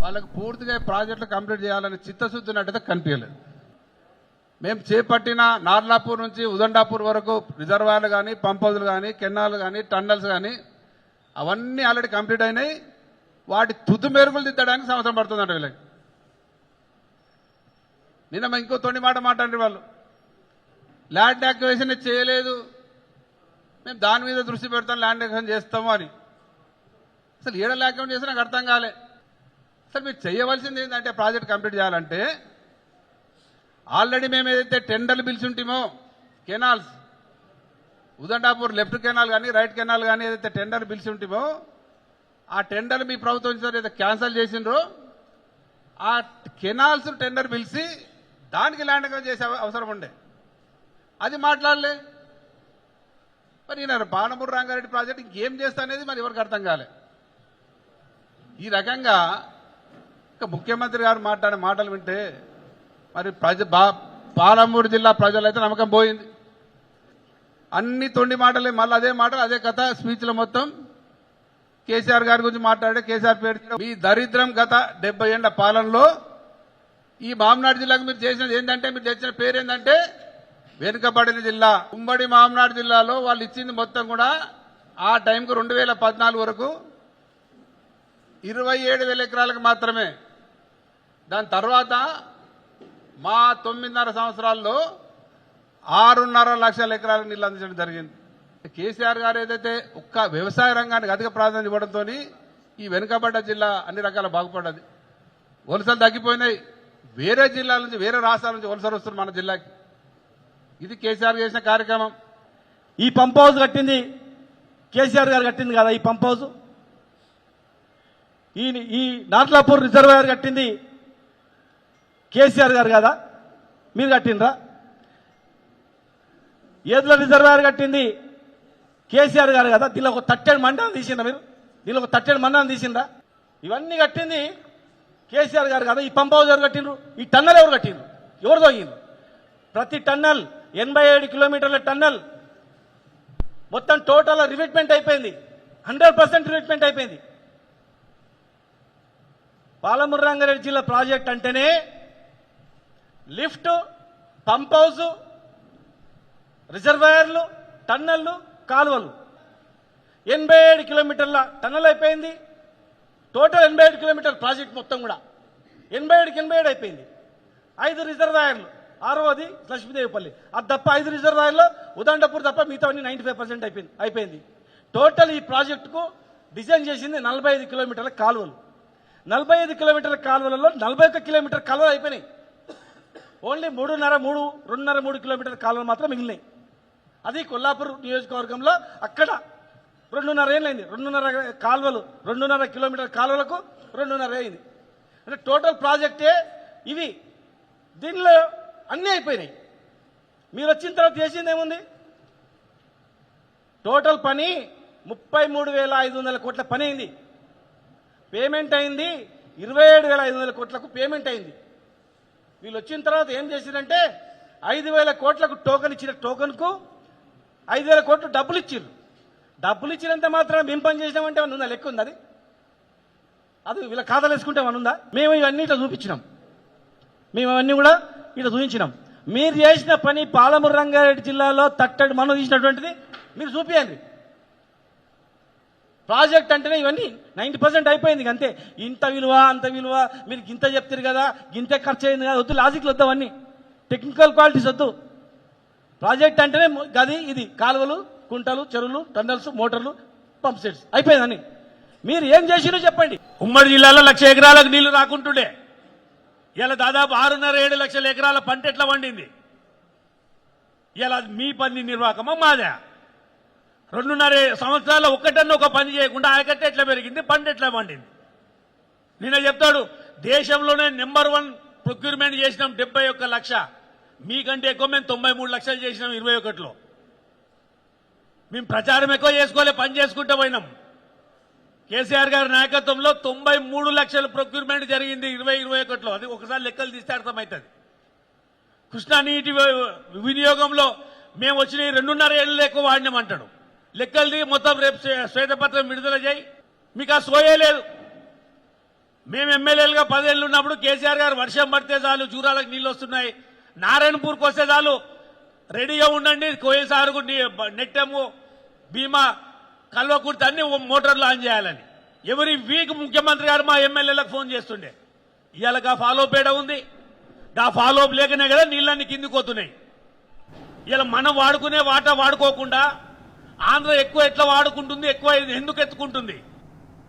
వాళ్ళకు పూర్తిగా ప్రాజెక్టులు కంప్లీట్ చేయాలని చిత్తశుద్ధి ఉన్నట్టయితే కనిపించలేదు. మేము చేపట్టిన నార్లాపూర్ నుంచి ఉదండాపూర్ వరకు రిజర్వాయర్లు కానీ, పంప్ హౌజులు కానీ, కెనాలు కానీ, టన్నల్స్ కానీ అవన్నీ ఆల్రెడీ కంప్లీట్ అయినాయి. వాటి తుది మెరుగులు దిద్దడానికి సంవత్సరం పడుతుందంట వీళ్ళకి. నిన్న ఇంకో తొండి మాట మాట్లాడి వాళ్ళు ల్యాండ్ యాక్టివేషన్ చేయలేదు, మేము దాని మీద దృష్టి పెడతాం, ల్యాండ్ యాక్టివేషన్ చేస్తాము అని. అసలు ఏడ ల్యాండ్ చేస్తే నాకు అర్థం కాలే. అసలు మీరు చేయవలసింది ఏంటంటే ప్రాజెక్ట్ కంప్లీట్ చేయాలంటే ఆల్రెడీ మేము ఏదైతే టెండర్లు పిలిచుంటామో కెనాల్స్ ఉదండాపూర్ లెఫ్ట్ కెనాల్ కానీ రైట్ కెనాల్ కానీ ఏదైతే టెండర్ పిలిచి ఉంటామో ఆ టెండర్ మీ ప్రభుత్వం ఏదైతే క్యాన్సిల్ చేసిండ్రో ఆ కెనాల్స్ టెండర్ పిలిచి దానికి ల్యాండ్ అక్విజిషన్ చేసే అవసరం ఉండే, అది మాట్లాడలే. మరి ఈయన పాలమూరు రంగారెడ్డి ప్రాజెక్ట్ ఇంకేం చేస్తా అనేది మరి ఎవరికి అర్థం కాలే. ఈ రకంగా ముఖ్యమంత్రి గారు మాట్లాడే మాటలు వింటే మరి పాలమూరు జిల్లా ప్రజలైతే నమ్మకం పోయింది. అన్ని తొండి మాటలే, మళ్ళీ అదే మాటలు అదే కథ. స్పీచ్లో మొత్తం కేసీఆర్ గారి గురించి మాట్లాడే కేసీఆర్ పేరు మీ దరిద్రం గత 70 ఏళ్ల పాలనలో ఈ మామనాడు జిల్లాకు మీరు చేసినది ఏంటంటే, మీరు తెచ్చిన పేరు ఏంటంటే వెనుకబడిన జిల్లా. ఉమ్మడి మామనాడు జిల్లాలో వాళ్ళు ఇచ్చింది మొత్తం కూడా ఆ టైంకు 2014 వరకు 27,000 ఎకరాలకు మాత్రమే. దాని తర్వాత మా 9.5 సంవత్సరాల్లో 6.5 లక్షల ఎకరాలకు నీళ్లు అందించడం జరిగింది. కేసీఆర్ గారు ఏదైతే ఒక్క వ్యవసాయ రంగానికి అధిక ప్రాధాన్యత ఇవ్వడంతో ఈ వెనుకబడ్డ జిల్లా అన్ని రకాల బాగుపడ్డది. వలసలు తగ్గిపోయినాయి. వేరే జిల్లాల నుంచి వేరే రాష్ట్రాల నుంచి వలసలు వస్తున్నారు మన జిల్లాకి. ఇది కేసీఆర్ చేసిన కార్యక్రమం. ఈ పంప్ హౌస్ కట్టింది కేసీఆర్ గారు కట్టింది కదా. ఈ పంప్ హౌస్ ఈ నార్లాపూర్ రిజర్వాయర్ కట్టింది కేసీఆర్ గారు కదా, మీరు కట్టినరా? ఏదుల రిజర్వాయర్ కట్టింది కేసీఆర్ గారు కదా. దీనిలో ఒక 30 మండలం తీసిండ్రా మీరు? దీనిలో ఒక 30 మండలం తీసిండ్రా? ఇవన్నీ కట్టింది కేసీఆర్ గారు కదా. ఈ పంప్ హౌస్ ఎవరు కట్టిండ్రు? ఈ టన్నల్ ఎవరు కట్టిండ్రు? ఎవరు తోగిండ్రు? ప్రతి టన్నల్ 87 కిలోమీటర్ల టన్నల్ మొత్తం టోటల్ రివిట్మెంట్ అయిపోయింది. 100% రివిట్మెంట్ అయిపోయింది. పాలమూరు రంగారెడ్డి జిల్లా ప్రాజెక్ట్ అంటేనే లిఫ్ట్, పంప్ హౌస్, రిజర్వాయర్లు, టన్నళ్లు, కాలువలు. 87 కిలోమీటర్ల టన్నల్ అయిపోయింది. టోటల్ 87 కిలోమీటర్ల ప్రాజెక్ట్ మొత్తం కూడా 87 అయిపోయింది. 5 రిజర్వాయర్లు, 6వది లక్ష్మీదేవిపల్లి, అది తప్ప 5 రిజర్వాయర్లో ఉదండపూర్ తప్ప మిగతా 95% అయిపోయింది. టోటల్ ఈ ప్రాజెక్టుకు డిజైన్ చేసింది 45 కిలోమీటర్ల కాలువలు. 45 కిలోమీటర్ల కాలువలలో 41 కిలోమీటర్ కాలువలు అయిపోయినాయి. ఓన్లీ 2.5 కిలోమీటర్ల కాలువలు మాత్రం మిగిలినాయి. అది కొల్లాపూర్ నియోజకవర్గంలో అక్కడ 2.5 ఏళ్ళైంది. 2.5 కాలువలు, 2.5 కిలోమీటర్ల కాలువలకు 2.5 అయింది. అంటే టోటల్ ప్రాజెక్టే ఇవి. దీనిలో అన్నీ అయిపోయినాయి. మీరు వచ్చిన తర్వాత చేసింది ఏముంది? టోటల్ పని 33,500 కోట్ల పని అయింది. పేమెంట్ అయింది 27,500 కోట్లకు పేమెంట్ అయింది. వీళ్ళు వచ్చిన తర్వాత ఏం చేసిందంటే 5,000 కోట్లకు టోకెన్ ఇచ్చిన టోకెన్కు 5,000 కోట్లు డబ్బులు ఇచ్చిర్రు. డబ్బులు ఇచ్చినంత మాత్రం మేము పని చేసినామంటే ఏమన్నా ఉందా? లెక్క ఉంది అది వీళ్ళ ఖాతాలు వేసుకుంటే ఏమన్నా ఉందా? మేము ఇవన్నీ ఇట్లా చూపించినాం. మేము అవన్నీ కూడా ఇట్లా చూపించినాం. మీరు చేసిన పని పాలమూరు రంగారెడ్డి జిల్లాలో తట్టడి మనం తీసినటువంటిది మీరు చూపించండి. ప్రాజెక్ట్ అంటేనే ఇవన్నీ 90% అయిపోయింది. అంతే. ఇంత విలువ అంత విలువ మీరు గింత చెప్తారు కదా, గింతే ఖర్చు అయింది కదా, వద్దు. లాజిక్లు వద్దు, అవన్నీ టెక్నికల్ క్వాలిటీస్ వద్దు. ప్రాజెక్ట్ అంటేనే గది ఇది. కాలువలు, కుంటలు, చెరువులు, టన్నల్స్, మోటార్లు, పంప్ సెట్స్ అయిపోయిందని మీరు ఏం చేసిరో చెప్పండి. ఉమ్మడి జిల్లాలో 1,00,000 ఎకరాలకు నీళ్లు రాకుంటుండే ఇలా దాదాపు 6.5-7 లక్షల ఎకరాల పంట ఎట్లా పండింది? ఇలా మీ పని నిర్వాహకమా మాదా? 2.5 సంవత్సరాల్లో ఒక్కటన్నా ఒక పని చేయకుండా ఆయకట్ట ఎట్లా పెరిగింది, పంట ఎట్లా పండింది? నిన్న చెప్తాడు దేశంలోనే నెంబర్ 1 ప్రొక్యూర్మెంట్ చేసినాం 71 లక్ష. మీకంటే ఎక్కువ మేము 93 లక్షలు చేసినాం 21లో. మేము ప్రచారం ఎక్కువ చేసుకోలే, పని చేసుకుంటూ పోయినాం. కేసీఆర్ గారి నాయకత్వంలో 93 లక్షల ప్రొక్యూర్మెంట్ జరిగింది 2021లో. అది ఒకసారి లెక్కలు తీస్తే అర్థమవుతుంది. కృష్ణా నీటి వినియోగంలో మేము వచ్చిన 2.5 ఏళ్ళు ఎక్కువ వాడినామంటాడు. లెక్కలు దిగి మొత్తం రేపు శ్వేతపత్రం విడుదల చేయి. మీకు ఆ సోయే లేదు. మేము ఎమ్మెల్యేలుగా 10 ఏళ్ళు ఉన్నప్పుడు కేసీఆర్ గారు వర్షం పడితే చాలు జూరాలకు నీళ్లు వస్తున్నాయి, నారాయణపూర్కి వస్తే చాలు రెడీగా ఉండండి, కోయిల్ సారుకు నెట్టెము భీమా కల్వకుర్తి అన్ని మోటార్లు ఆన్ చేయాలని ఎవరి వీక్ ముఖ్యమంత్రి గారు మా ఎమ్మెల్యేలకు ఫోన్ చేస్తుండే. ఇవాళ ఆ ఫాలో పేడ ఉంది, ఆ ఫాలో లేకనే కదా నీళ్ళన్నీ కిందికి పోతున్నాయి. ఇలా మనం వాడుకునే వాటా వాడుకోకుండా ఆంధ్ర ఎక్కువ ఎట్లా వాడుకుంటుంది, ఎక్కువ ఎందుకు ఎత్తుకుంటుంది?